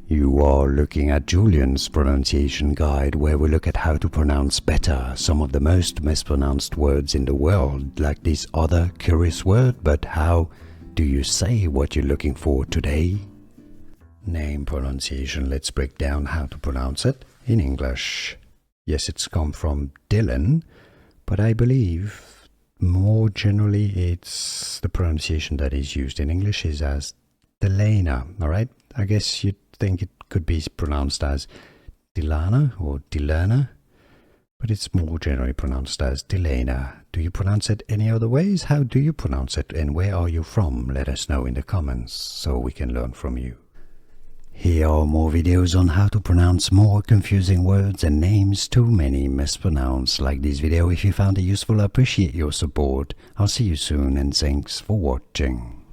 You are looking at Julian's pronunciation guide, where we look at how to pronounce better some of the most mispronounced words in the world, like this other curious word. But how do you say what you're looking for today? Name pronunciation. Let's break down how to pronounce it in English. Yes, it's come from Dylan, but I believe more generally it's the pronunciation that is used in English is as Dylana, alright? I guess you'd think it could be pronounced as Dylana or Dylana, but it's more generally pronounced as Dylana. Do you pronounce it any other ways? How do you pronounce it, and where are you from? Let us know in the comments so we can learn from you. Here are more videos on how to pronounce more confusing words and names too many mispronounced. Like this video if you found it useful. I appreciate your support. I'll see you soon, and thanks for watching.